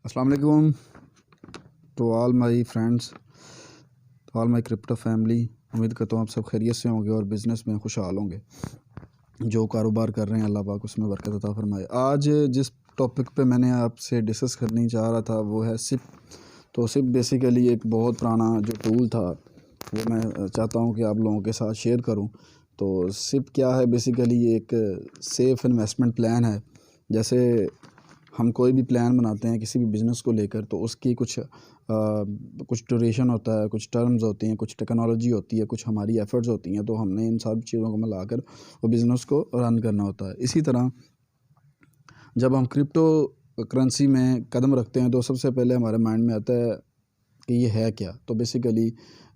अस्सलाम वालेकुम to all my friends, to all my crypto family. उम्मीद करता हूँ आप सब खैरियत से होंगे और बिज़नेस में खुशहाल होंगे। जो कारोबार कर रहे हैं अल्लाह पाक उसमें बरकत अता फरमाए। आज जिस टॉपिक पे मैंने आपसे डिस्कस करनी चाह रहा था वो है सिप। तो सिप बेसिकली एक बहुत पुराना जो टूल था वो मैं चाहता हूँ कि आप लोगों के साथ शेयर करूँ। तो सिप क्या है? बेसिकली ये एक सेफ़ इन्वेस्टमेंट प्लान है। जैसे हम कोई भी प्लान बनाते हैं किसी भी बिज़नेस को लेकर, तो उसकी कुछ ड्यूरेशन होता है, कुछ टर्म्स होती हैं, कुछ टेक्नोलॉजी होती है, कुछ हमारी एफ़र्ट्स होती हैं। तो हमने इन सब चीज़ों को मिलाकर वो बिज़नेस को रन करना होता है। इसी तरह जब हम क्रिप्टो करेंसी में कदम रखते हैं तो सबसे पहले हमारे माइंड में आता है कि ये है क्या। तो बेसिकली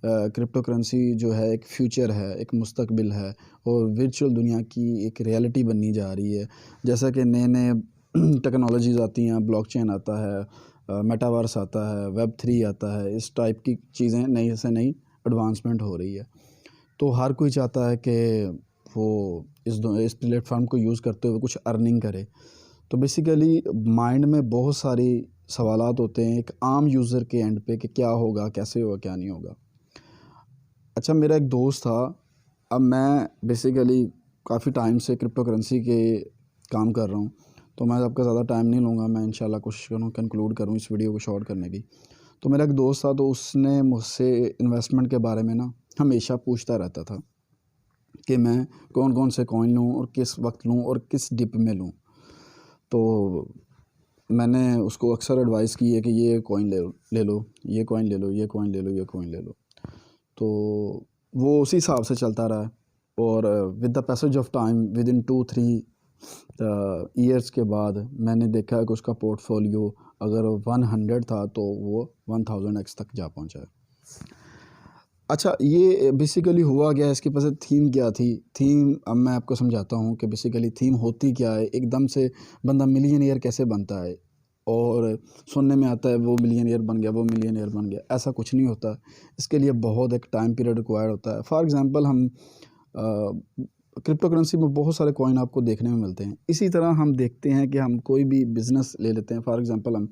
क्रिप्टो करेंसी जो है एक फ्यूचर है, एक मुस्तकबिल है और वर्चुअल दुनिया की एक रियलिटी बननी जा रही है। जैसा कि नए नए टेक्नोलॉजीज़ आती हैं, ब्लॉकचेन आता है, मेटावर्स आता है, वेब 3 आता है, इस टाइप की चीज़ें नई से नई एडवांसमेंट हो रही है। तो हर कोई चाहता है कि वो इस प्लेटफॉर्म को यूज़ करते हुए कुछ अर्निंग करे। तो बेसिकली माइंड में बहुत सारी सवालात होते हैं एक आम यूज़र के एंड पे कि क्या होगा, कैसे होगा, क्या नहीं होगा। अच्छा, मेरा एक दोस्त था। अब मैं बेसिकली काफ़ी टाइम से क्रिप्टो करेंसी के काम कर रहा हूँ, तो मैं आपका ज़्यादा टाइम नहीं लूँगा। मैं इंशाल्लाह कोशिश करूँ कंक्लूड करूँ इस वीडियो को शॉर्ट करने की। तो मेरा एक दोस्त था, तो उसने मुझसे इन्वेस्टमेंट के बारे में ना हमेशा पूछता रहता था कि मैं कौन कौन से कॉइन लूँ और किस वक्त लूँ और किस डिप में लूँ। तो मैंने उसको अक्सर एडवाइस की है कि ये कॉइन ले लो, ये कॉइन ले लो, ये कॉइन ले लो, ये कॉइन ले लो। तो वो उसी हिसाब से चलता रहा और with the passage of time with in 2-3 years के बाद मैंने देखा कि उसका पोर्टफोलियो अगर 100 था तो वो 1000x तक जा पहुंचा है। अच्छा, ये बेसिकली हुआ क्या है, इसके पीछे थीम क्या थी? थीम अब मैं आपको समझाता हूँ कि बेसिकली थीम होती क्या है। एकदम से बंदा मिलियनेयर कैसे बनता है और सुनने में आता है वो मिलियनेयर बन गया, वो मिलियनेयर बन गया। ऐसा कुछ नहीं होता। इसके लिए बहुत एक टाइम पीरियड रिक्वायर्ड होता है। फॉर एग्ज़ाम्पल हम क्रिप्टो करेंसी में बहुत सारे कॉइन आपको देखने में मिलते हैं। इसी तरह हम देखते हैं कि हम कोई भी बिज़नेस ले लेते हैं। फॉर एग्ज़ाम्पल हम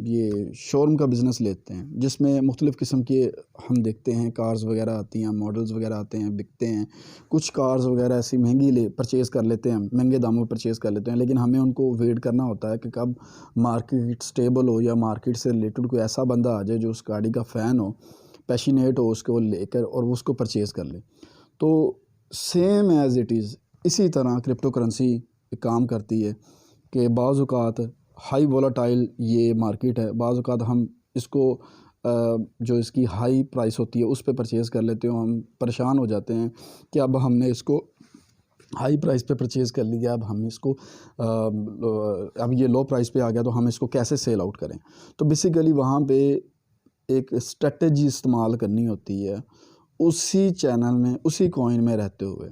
ये शोरूम का बिज़नेस लेते हैं जिसमें मुख्तलिफ़ किस्म के हम देखते हैं कार्स वगैरह आती हैं, मॉडल्स वगैरह आते हैं, बिकते हैं। कुछ कार्स वगैरह ऐसी महंगी परचेज़ कर लेते हैं, महंगे दामों में परचेज़ कर लेते हैं, लेकिन हमें उनको वेट करना होता है कि कब मार्केट स्टेबल हो या मार्केट से रिलेटेड कोई ऐसा बंदा आ जाए जो उस गाड़ी का फ़ैन हो, पैशनेट हो उसको लेकर और उसको परचेज़ कर ले। तो सेम एज़ इट इज़ इसी तरह क्रिप्टो करेंसी काम करती है कि बाज़ औक़ात हाई वोलेटाइल ये मार्केट है। बाज़ औक़ात हम इसको जो इसकी हाई प्राइस होती है उस पे परचेज़ कर लेते हो, हम परेशान हो जाते हैं कि अब हमने इसको हाई प्राइस पे परचेज़ कर लिया, अब हम इसको अब ये लो प्राइस पे आ गया तो हम इसको कैसे सेल आउट करें। तो बेसिकली वहाँ पे एक स्ट्रेटजी इस्तेमाल करनी होती है उसी चैनल में, उसी कॉइन में रहते हुए।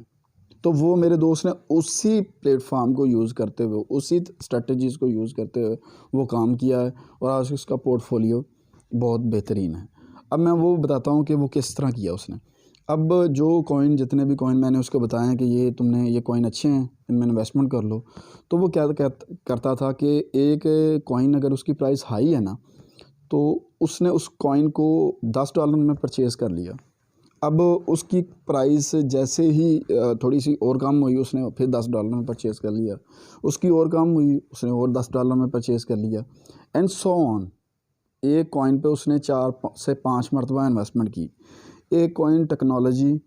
तो वो मेरे दोस्त ने उसी प्लेटफॉर्म को यूज़ करते हुए, उसी स्ट्रेटजीज़ को यूज़ करते हुए वो काम किया है और आज उसका पोर्टफोलियो बहुत बेहतरीन है। अब मैं वो बताता हूँ कि वो किस तरह किया उसने। अब जो कॉइन, जितने भी कॉइन मैंने उसको बताए हैं कि ये तुमने ये कॉइन अच्छे हैं, इनमें इन्वेस्टमेंट कर लो, तो वो क्या करता था कि एक कॉइन अगर उसकी प्राइस हाई है ना, तो उसने उस कॉइन को $10 में परचेज़ कर लिया। अब उसकी प्राइस जैसे ही थोड़ी सी और कम हुई, उसने फिर $10 में परचेज़ कर लिया। उसकी और कम हुई, उसने और $10 में परचेज़ कर लिया एंड सो ऑन। एक कॉइन पे उसने 4 से 5 मरतबा इन्वेस्टमेंट की। एक कॉइन टेक्नोलॉजी,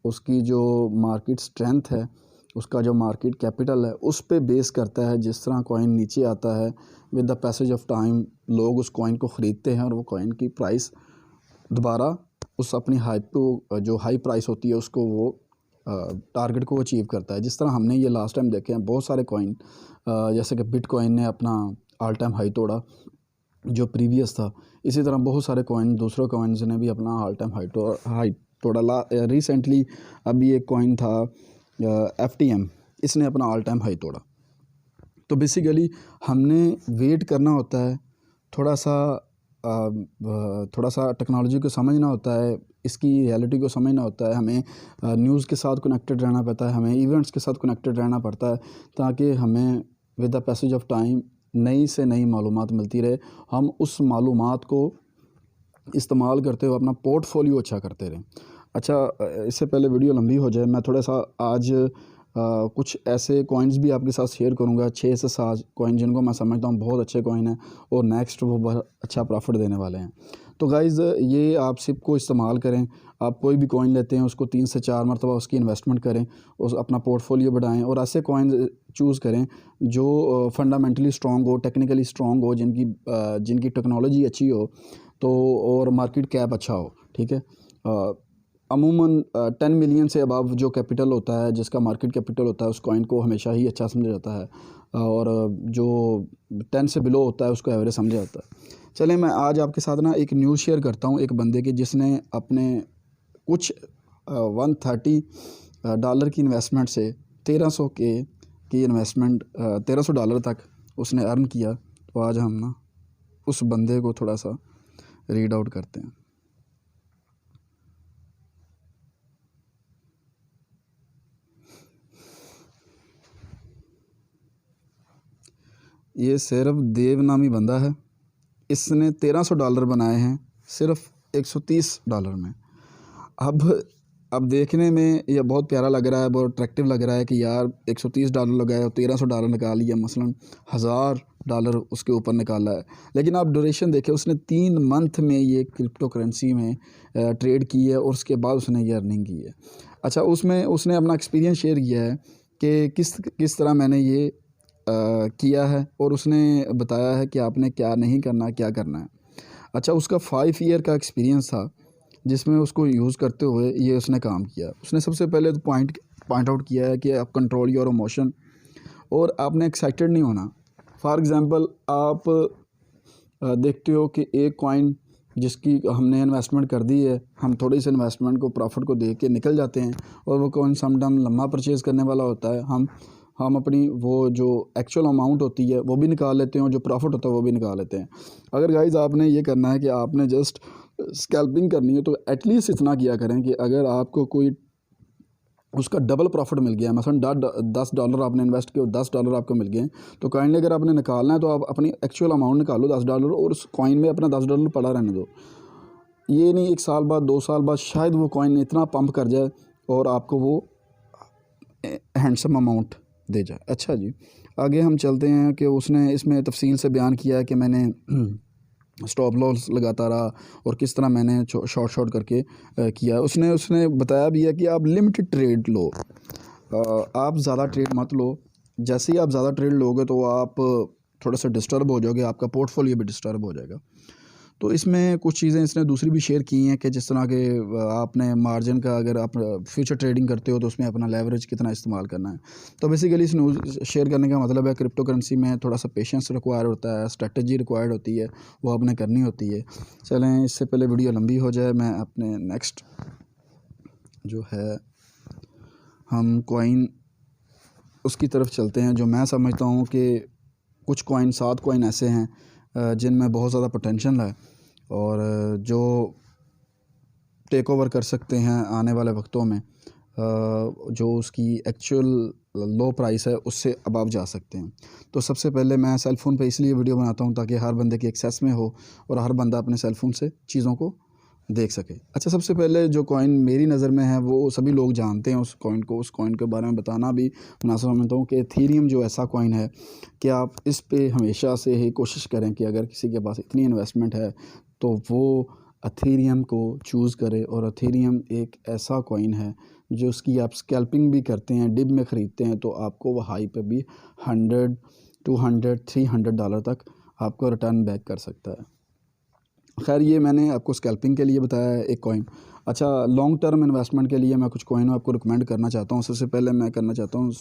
उसकी जो मार्केट स्ट्रेंथ है, उसका जो मार्केट कैपिटल है, उस पे बेस करता है। जिस तरह कॉइन नीचे आता है with the passage of time लोग उस कॉइन को ख़रीदते हैं और वो कॉइन की प्राइस दोबारा उस अपनी हाइप को, जो हाई प्राइस होती है उसको वो टारगेट को अचीव करता है। जिस तरह हमने ये लास्ट टाइम देखे हैं बहुत सारे कॉइन, जैसे कि बिटकॉइन ने अपना ऑल टाइम हाई तोड़ा जो प्रीवियस था। इसी तरह बहुत सारे कॉइन, दूसरे कॉइन्स ने भी अपना ऑल टाइम हाई तोड़ा। रिसेंटली अभी एक कॉइन था FTM, इसने अपना ऑल टाइम हाई तोड़ा। तो बेसिकली हमने वेट करना होता है, थोड़ा सा टेक्नोलॉजी को समझना होता है, इसकी रियलिटी को समझना होता है। हमें न्यूज़ के साथ कनेक्टेड रहना पड़ता है, हमें इवेंट्स के साथ कनेक्टेड रहना पड़ता है ताकि हमें with the passage of time नई से नई मालूमात मिलती रहे, हम उस मालूमात को इस्तेमाल करते हुए अपना पोर्टफोलियो अच्छा करते रहें। अच्छा, इससे पहले वीडियो लंबी हो जाए, मैं थोड़ा सा आज कुछ ऐसे कॉइन्स भी आपके साथ शेयर करूंगा, 6 से 7 कॉइन जिनको मैं समझता हूँ बहुत अच्छे कॉइन हैं और नेक्स्ट वो बहुत अच्छा प्रॉफिट देने वाले हैं। तो गाइज़ ये आप सिप को इस्तेमाल करें। आप कोई भी कॉइन लेते हैं उसको 3 से 4 मरतबा उसकी इन्वेस्टमेंट करें, उस अपना पोर्टफोलियो बढ़ाएं और ऐसे कॉइन चूज़ करें जो फंडामेंटली स्ट्रॉन्ग हो, टेक्निकली स्ट्रॉन्ग हो, जिनकी टेक्नोलॉजी अच्छी हो, तो और मार्केट कैप अच्छा हो। ठीक है, अमूमन 10 मिलियन से अबव जो कैपिटल होता है, जिसका मार्केट कैपिटल होता है, उस कॉइन को हमेशा ही अच्छा समझा जाता है और जो 10 से बिलो होता है उसको एवरेज समझा जाता है। चलें, मैं आज आपके साथ ना एक न्यूज़ शेयर करता हूँ एक बंदे की, जिसने अपने कुछ $130 की इन्वेस्टमेंट से 1300 की इन्वेस्टमेंट $1300 तक उसने अर्न किया। तो आज हम ना उस बंदे को थोड़ा सा रीड आउट करते हैं। ये सिर्फ देव नामी बंदा है, इसने $1300 बनाए हैं सिर्फ $130 में। अब देखने में यह बहुत प्यारा लग रहा है, बहुत अट्रैक्टिव लग रहा है कि यार $130 लगाए और $1300 निकाल लिया, मसलन $1000 उसके ऊपर निकाला है। लेकिन आप ड्यूरेशन देखें, उसने 3 मंथ में ये क्रिप्टो करेंसी में ट्रेड की है और उसके बाद उसने ये अर्निंग की है। अच्छा, उसमें उसने अपना एक्सपीरियंस शेयर किया है कि किस तरह मैंने ये किया है और उसने बताया है कि आपने क्या नहीं करना, क्या करना है। अच्छा, उसका 5 ईयर का एक्सपीरियंस था जिसमें उसको यूज़ करते हुए ये उसने काम किया। उसने सबसे पहले तो पॉइंट आउट किया है कि आप कंट्रोल योर इमोशन और आपने एक्साइटेड नहीं होना। फॉर एग्ज़ाम्पल, आप देखते हो कि एक कॉइन जिसकी हमने इन्वेस्टमेंट कर दी है, हम थोड़ी सी इन्वेस्टमेंट को प्रॉफिट को देख के निकल जाते हैं और वो कॉइन समटाइम लम्बा परचेज़ करने वाला होता है। हम अपनी वो जो एक्चुअल अमाउंट होती है वो भी निकाल लेते हैं और जो प्रॉफिट होता है वो भी निकाल लेते हैं। अगर गाइज़ आपने ये करना है कि आपने जस्ट स्कैल्पिंग करनी है, तो एटलीस्ट इतना किया करें कि अगर आपको कोई उसका डबल प्रॉफिट मिल गया, मसलन $10 आपने इन्वेस्ट किया और $10 आपको मिल गए, तो काइंडली अगर आपने निकालना है तो आप अपनी एक्चुअल अमाउंट निकालो $10 और उस कॉइन में अपना $10 पड़ा रहने दो। ये नहीं 1 साल बाद 2 साल बाद शायद वो कॉइन इतना पंप कर जाए और आपको वो हैंडसम अमाउंट दे जाए। अच्छा जी, आगे हम चलते हैं कि उसने इसमें तफसील से बयान किया है कि मैंने स्टॉप लॉस लगाता रहा और किस तरह मैंने शॉर्ट करके किया। उसने बताया भी है कि आप लिमिटेड ट्रेड लो, आप ज़्यादा ट्रेड मत लो। जैसे ही आप ज़्यादा ट्रेड लोगे तो आप थोड़ा सा डिस्टर्ब हो जाओगे, आपका पोर्टफोलियो भी डिस्टर्ब हो जाएगा। तो इसमें कुछ चीज़ें इसने दूसरी भी शेयर की हैं कि जिस तरह के आपने मार्जिन का, अगर आप फ्यूचर ट्रेडिंग करते हो तो उसमें अपना लेवरेज कितना इस्तेमाल करना है। तो बेसिकली इस न्यूज़ शेयर करने का मतलब है क्रिप्टो करेंसी में थोड़ा सा पेशेंस रिक्वायर होता है, स्ट्रेटजी रिक्वायर्ड होती है, वो आपने करनी होती है। चलें, इससे पहले वीडियो लंबी हो जाए, मैं अपने नेक्स्ट जो है हम कॉइन उसकी तरफ चलते हैं जो मैं समझता हूँ कि कुछ कॉइन 7 कॉइन ऐसे हैं जिनमें बहुत ज़्यादा पोटेंशियल है और जो टेक ओवर कर सकते हैं आने वाले वक्तों में, जो उसकी एक्चुअल लो प्राइस है उससे अबव जा सकते हैं। तो सबसे पहले मैं सेल फ़ोन पे इसलिए वीडियो बनाता हूँ ताकि हर बंदे की एक्सेस में हो और हर बंदा अपने सेल फ़ोन से चीज़ों को देख सके। अच्छा, सबसे पहले जो कॉइन मेरी नज़र में है वो सभी लोग जानते हैं उस कॉइन के बारे में बताना भी मुनासिब समझता हूँ कि एथेरियम जो ऐसा कॉइन है कि आप इस पे हमेशा से ही कोशिश करें कि अगर किसी के पास इतनी इन्वेस्टमेंट है तो वो एथेरियम को चूज़ करे। और एथेरियम एक ऐसा कॉइन है जो उसकी आप स्कैल्पिंग भी करते हैं, डिप में ख़रीदते हैं तो आपको वो हाई पे भी $100, $200, $300 तक आपको रिटर्न बैक कर सकता है। खैर, ये मैंने आपको स्कैल्पिंग के लिए बताया है एक कॉइन। अच्छा, लॉन्ग टर्म इन्वेस्टमेंट के लिए मैं कुछ कॉइन आपको रिकमेंड करना चाहता हूँ। सबसे पहले मैं करना चाहता हूँ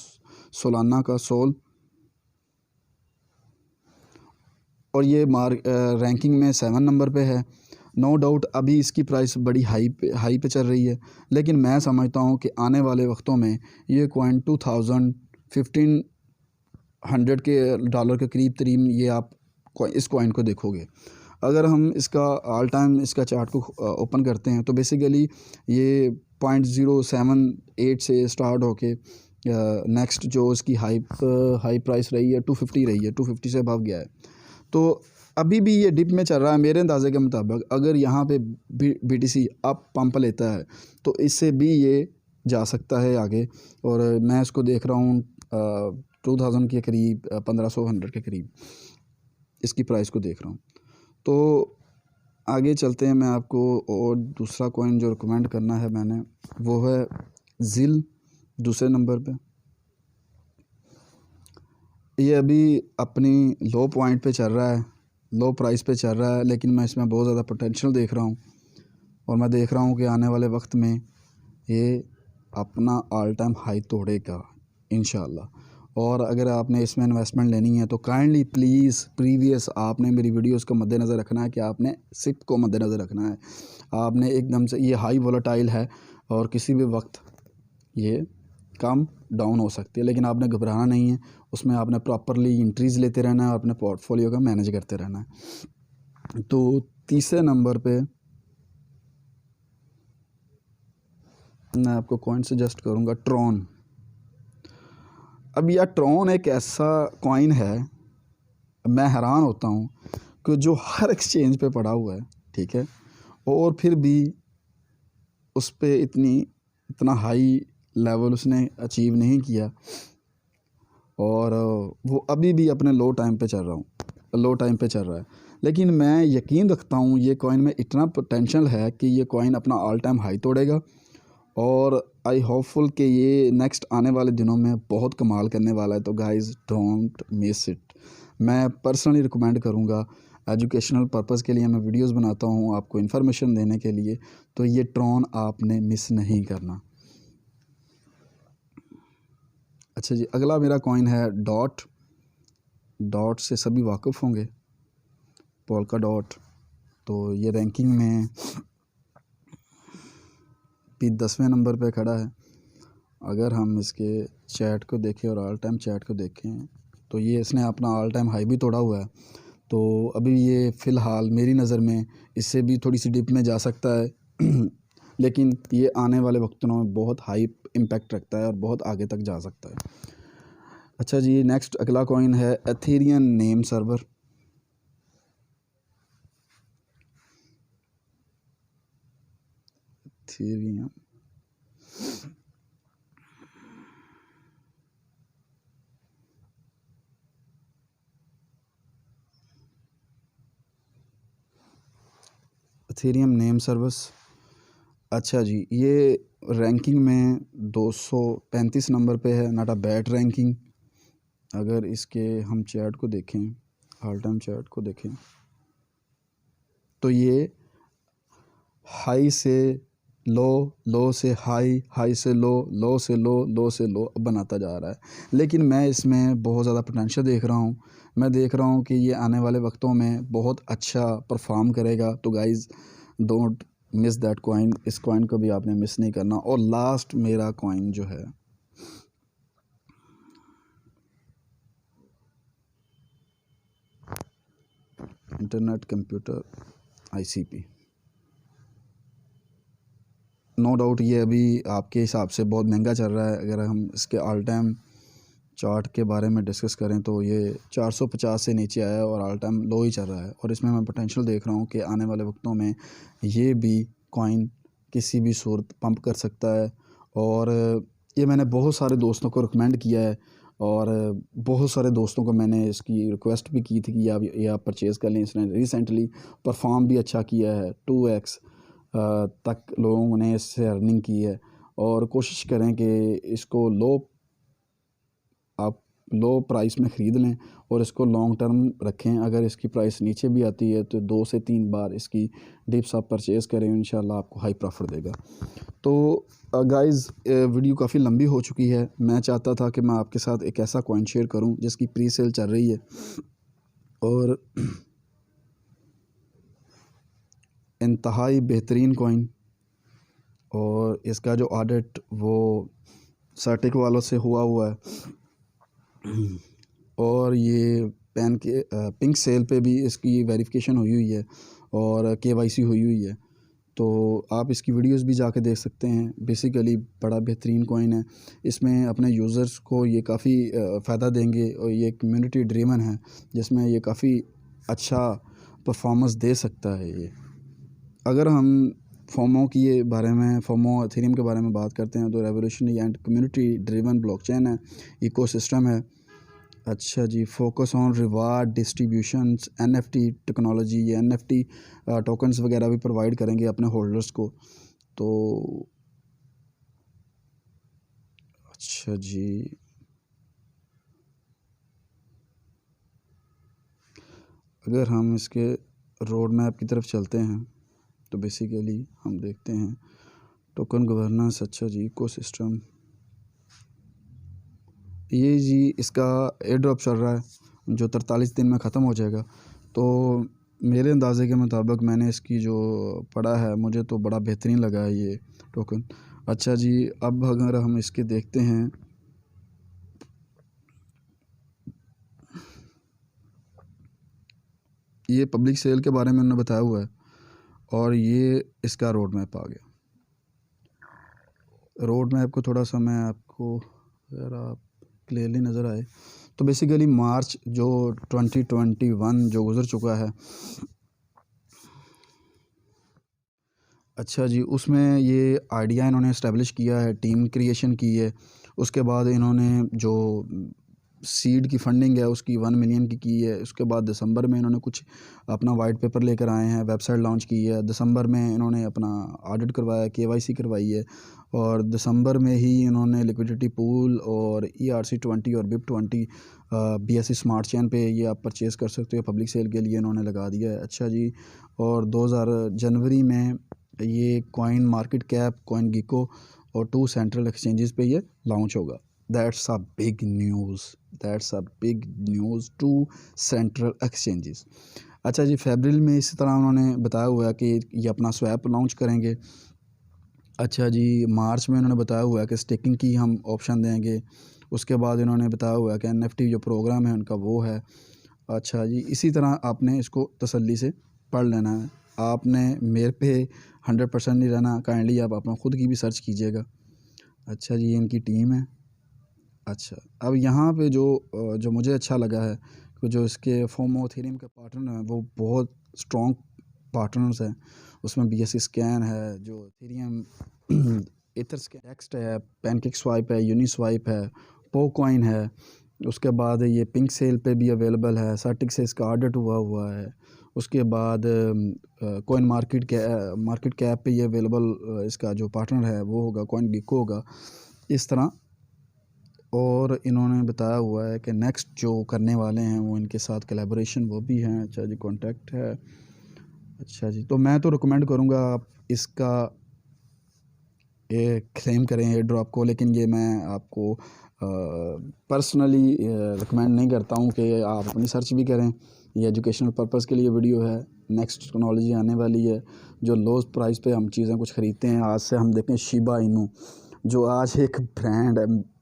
सोलाना का सोल, और ये रैंकिंग में 7 नंबर पे है। नो डाउट अभी इसकी प्राइस बड़ी हाई पे चल रही है, लेकिन मैं समझता हूँ कि आने वाले वक्तों में ये कॉइन 2000, 1500 के डॉलर के करीब तरीन ये आप इस कॉइन को देखोगे। अगर हम इसका ऑल टाइम इसका चार्ट को ओपन करते हैं तो बेसिकली ये 0.078 से स्टार्ट होके नेक्स्ट जो इसकी हाई प्राइस रही है 250 रही है, 250 से अबव गया है। तो अभी भी ये डिप में चल रहा है मेरे अंदाजे के मुताबिक। अगर यहाँ पे BTC अप पंप लेता है तो इससे भी ये जा सकता है आगे। और मैं इसको देख रहा हूँ 2000 के करीब, 1500 के करीब इसकी प्राइस को देख रहा हूँ। तो आगे चलते हैं, मैं आपको और दूसरा कॉइन जो रिकमेंड करना है मैंने वो है ZIL दूसरे नंबर पे। ये अभी अपनी लो पॉइंट पे चल रहा है, लो प्राइस पे चल रहा है, लेकिन मैं इसमें बहुत ज़्यादा पोटेंशियल देख रहा हूँ। और मैं देख रहा हूँ कि आने वाले वक्त में ये अपना ऑल टाइम हाई तोड़ेगा इंशाल्लाह। और अगर आपने इसमें इन्वेस्टमेंट लेनी है तो काइंडली प्लीज़ प्रीवियस आपने मेरी वीडियोस को मद्देनज़र रखना है कि आपने सिप को मद्देनज़र रखना है। आपने एकदम से, ये हाई वोलेटाइल है और किसी भी वक्त ये कम डाउन हो सकती है, लेकिन आपने घबराना नहीं है। उसमें आपने प्रॉपरली एंट्रीज़ लेते रहना है और अपने पोर्टफोलियो का मैनेज करते रहना है। तो तीसरे नंबर पे मैं आपको कॉइन सजेस्ट करूँगा ट्रॉन। अब यह ट्रॉन एक ऐसा कॉइन है, मैं हैरान होता हूँ कि जो हर एक्सचेंज पे पड़ा हुआ है, ठीक है, और फिर भी उस पे इतना हाई लेवल उसने अचीव नहीं किया। और वो अभी भी अपने लो टाइम पे चल रहा है। लेकिन मैं यकीन रखता हूँ ये कॉइन में इतना पोटेंशियल है कि ये कॉइन अपना ऑल टाइम हाई तोड़ेगा। और आई होपफुल कि ये नेक्स्ट आने वाले दिनों में बहुत कमाल करने वाला है। तो गाइज़ डोंट मिस इट। मैं पर्सनली रिकमेंड करूँगा, एजुकेशनल पर्पज़ के लिए मैं वीडियोस बनाता हूँ आपको इन्फॉर्मेशन देने के लिए। तो ये ट्रॉन आपने मिस नहीं करना। अच्छा जी, अगला मेरा कॉइन है डॉट से सभी वाकिफ़ होंगे, पोल्का डॉट। तो ये रैंकिंग में भी 10वें नंबर पे खड़ा है। अगर हम इसके चैट को देखें और ऑल टाइम चैट को देखें तो ये इसने अपना ऑल टाइम हाई भी तोड़ा हुआ है। तो अभी ये फ़िलहाल मेरी नज़र में इससे भी थोड़ी सी डिप में जा सकता है लेकिन ये आने वाले वक्तों में बहुत हाई इम्पैक्ट रखता है और बहुत आगे तक जा सकता है। अच्छा जी, नेक्स्ट अगला कॉइन है Ethereum name server. Ethereum Ethereum name service. अच्छा जी, ये रैंकिंग में 235 नंबर पे है, नॉट अ बैड रैंकिंग। अगर इसके हम चैट को देखें, ऑल टाइम चैट को देखें, तो ये हाई से लो, लो से हाई, हाई से लो, लो से लो, लो से लो बनाता जा रहा है। लेकिन मैं इसमें बहुत ज़्यादा पोटेंशियल देख रहा हूँ। मैं देख रहा हूँ कि ये आने वाले वक्तों में बहुत अच्छा परफॉर्म करेगा। तो guys don't miss that coin. इस कॉइन को भी आपने मिस नहीं करना। और लास्ट मेरा कॉइन जो है internet computer ICP। No doubt ये अभी आपके हिसाब से बहुत महंगा चल रहा है। अगर हम इसके ऑल टाइम चार्ट के बारे में डिस्कस करें तो ये 450 से नीचे आया है और ऑल टाइम लो ही चल रहा है। और इसमें मैं पोटेंशियल देख रहा हूँ कि आने वाले वक्तों में ये भी कॉइन किसी भी सूरत पंप कर सकता है। और ये मैंने बहुत सारे दोस्तों को रिकमेंड किया है और बहुत सारे दोस्तों को मैंने इसकी रिक्वेस्ट भी की थी कि आप परचेज़ कर लें। इसने रिसेंटली परफॉर्म भी अच्छा किया है, 2x तक लोगों ने इससे अर्निंग की है। और कोशिश करें कि इसको आप लो प्राइस में ख़रीद लें और इसको लॉन्ग टर्म रखें। अगर इसकी प्राइस नीचे भी आती है तो 2 से 3 बार इसकी डिप्स आप परचेज़ करें, इंशाल्लाह आपको हाई प्रॉफिट देगा। तो गाइज़ वीडियो काफ़ी लंबी हो चुकी है। मैं चाहता था कि मैं आपके साथ एक ऐसा कॉइन शेयर करूं जिसकी प्री सेल चल रही है और इंतहाई बेहतरीन कॉइन। और इसका जो ऑडिट वो सर्टिक वालों से हुआ है और ये पिंक सेल पे भी इसकी वेरिफिकेशन हुई है और KYC हुई है। तो आप इसकी वीडियोस भी जाके देख सकते हैं। बेसिकली बड़ा बेहतरीन कॉइन है। इसमें अपने यूज़र्स को ये काफ़ी फ़ायदा देंगे और ये कम्युनिटी ड्रिवन है जिसमें ये काफ़ी अच्छा परफॉर्मेंस दे सकता है। ये अगर हम फोमो एथेरियम के बारे में बात करते हैं तो revolutionary and community driven blockchain है, इकोसिस्टम है। अच्छा जी, focus on reward distributions, NFT technology. ये एनएफटी टोकन्स वगैरह भी प्रोवाइड करेंगे अपने होल्डर्स को। तो अच्छा जी, अगर हम इसके रोड मैप की तरफ चलते हैं तो बेसिकली हम देखते हैं टोकन गवर्नेंस। अच्छा जी, इकोसिस्टम, ये जी इसका एयर ड्रॉप चल रहा है जो 43 दिन में ख़त्म हो जाएगा। तो मेरे अंदाज़े के मुताबिक मैंने इसकी जो पढ़ा है मुझे तो बड़ा बेहतरीन लगा है ये टोकन। अच्छा जी, अब अगर हम इसके देखते हैं, ये पब्लिक सेल के बारे में उन्होंने बताया हुआ है और ये इसका रोड मैप आ गया। रोड मैप को थोड़ा सा मैं आपको, अगर आप क्लियरली नज़र आए तो बेसिकली मार्च जो 2021 जो गुज़र चुका है, अच्छा जी, उसमें ये आइडिया इन्होंने इस्टेब्लिश किया है, टीम क्रिएशन की है। उसके बाद इन्होंने जो सीड की फंडिंग है उसकी 1 मिलियन की है। उसके बाद दिसंबर में इन्होंने कुछ अपना वाइट पेपर लेकर आए हैं, वेबसाइट लॉन्च की है। दिसंबर में इन्होंने अपना ऑडिट करवाया, केवाईसी करवाई है और दिसंबर में ही इन्होंने लिक्विडिटी पूल और ERC20 और BIP20 BSE स्मार्ट चेन पे ये आप परचेज़ कर सकते हो, पब्लिक सेल के लिए इन्होंने लगा दिया है। अच्छा जी, और 2000 जनवरी में ये कॉइन मार्केट कैप, कॉइन गिको और 2 सेंट्रल एक्सचेंजेस पे ये लॉन्च होगा। That's a big news, that's a big news, 2 central exchanges. अच्छा जी, फरवरी में इसी तरह उन्होंने बताया हुआ है कि ये अपना स्वैप लॉन्च करेंगे। अच्छा जी, मार्च में उन्होंने बताया हुआ है कि स्टेकिंग की हम ऑप्शन देंगे। उसके बाद इन्होंने बताया हुआ है कि NFT जो प्रोग्राम है उनका वो है। अच्छा जी, इसी तरह आपने इसको तसल्ली से पढ़ लेना है। आपने मेरे पे 100% नहीं रहना, काइंडली आप अपना ख़ुद की भी सर्च कीजिएगा। अच्छा जी, ये इनकी टीम है। अच्छा, अब यहाँ पे जो मुझे अच्छा लगा है कि जो इसके फोमो एथेरियम के पार्टनर हैं वो बहुत स्ट्रॉन्ग पार्टनर्स हैं। उसमें BSC स्कैन है, जो एथेरियम एथर स्कैन नेक्स्ट है, पैनकेक स्वाइप है, यूनिस्वाइप है, पोकॉइन है। उसके बाद ये पिंक सेल पे भी अवेलेबल है, सर्टिक से इसका ऑडिट हुआ है। उसके बाद कॉइन मार्केट कैप पे ये अवेलेबल इसका जो पार्टनर है वो होगा, कॉइन गिको होगा। इस तरह और इन्होंने बताया हुआ है कि नेक्स्ट जो करने वाले हैं वो इनके साथ कोलैबोरेशन वो भी हैं। अच्छा जी, कॉन्टैक्ट है। अच्छा जी, तो मैं तो रिकमेंड करूँगा आप इसका ये क्लेम करें एयर ड्रॉप को, लेकिन ये मैं आपको पर्सनली रिकमेंड नहीं करता हूँ कि आप अपनी सर्च भी करें। ये एजुकेशनल पर्पज़ के लिए वीडियो है। नेक्स्ट टेक्नोलॉजी आने वाली है जो लो प्राइस पे हम चीज़ें कुछ ख़रीदते हैं। आज से हम देखें शिबा इनू जो आज एक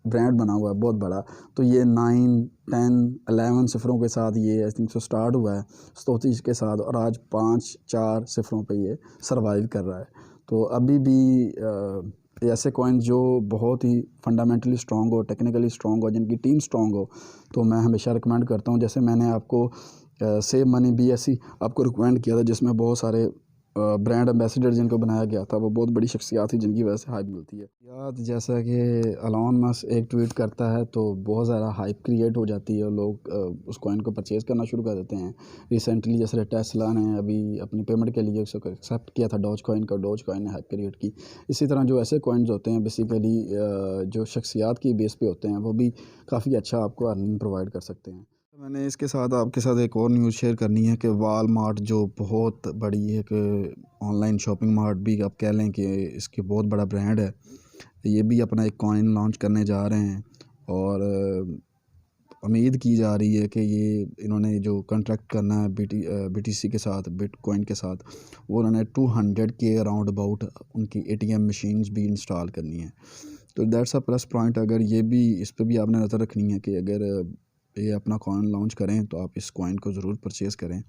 ब्रांड बना हुआ है बहुत बड़ा, तो ये 9, 10, 11 सिफरों के साथ ये आई थिंक सो स्टार्ट हुआ है, 34 के साथ, और आज 5, 4 सिफरों पे ये सर्वाइव कर रहा है। तो अभी भी ऐसे कॉइन जो बहुत ही फंडामेंटली स्ट्रॉन्ग हो, टेक्निकली स्ट्रॉन्ग हो, जिनकी टीम स्ट्रॉन्ग हो, तो मैं हमेशा रिकमेंड करता हूँ। जैसे मैंने आपको सेव मनी BSE आपको रिकमेंड किया था, जिसमें बहुत सारे ब्रांड एम्बेसडर जिनको बनाया गया था वो बहुत बड़ी शख्सियात थी जिनकी वजह से हाइप मिलती है। याद जैसा कि एलन मस्क एक ट्वीट करता है तो बहुत ज़्यादा हाइप क्रिएट हो जाती है और लोग उस कॉइन को परचेज़ करना शुरू कर देते हैं। रिसेंटली जैसे टेस्ला ने अभी अपनी पेमेंट के लिए उसको एक्सेप्ट किया था डॉज कॉइन ने हाइप क्रिएट की। इसी तरह जो ऐसे कॉइन्स होते हैं बेसिकली जो शख्सियात की बेस पे होते हैं वो भी काफ़ी अच्छा आपको अर्निंग प्रोवाइड कर सकते हैं। मैंने इसके साथ आपके साथ एक और न्यूज़ शेयर करनी है कि वालमार्ट जो बहुत बड़ी एक ऑनलाइन शॉपिंग मार्ट भी आप कह लें कि इसकी बहुत बड़ा ब्रांड है, ये भी अपना एक कॉइन लॉन्च करने जा रहे हैं और उम्मीद की जा रही है कि ये इन्होंने जो कॉन्ट्रैक्ट करना है BTC के साथ, बिटकॉइन के साथ, वो उन्होंने 200 के अराउंड अबाउट उनकी ATM मशीन्स भी इंस्टॉल करनी है। तो दैट्स अ प्लस पॉइंट। अगर ये भी इस पर भी आपने नज़र रखनी है कि अगर ये अपना कॉइन लॉन्च करें तो आप इस कॉइन को ज़रूर परचेज़ करें।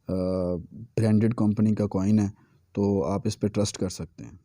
ब्रांडेड कंपनी का कॉइन है तो आप इस पे ट्रस्ट कर सकते हैं।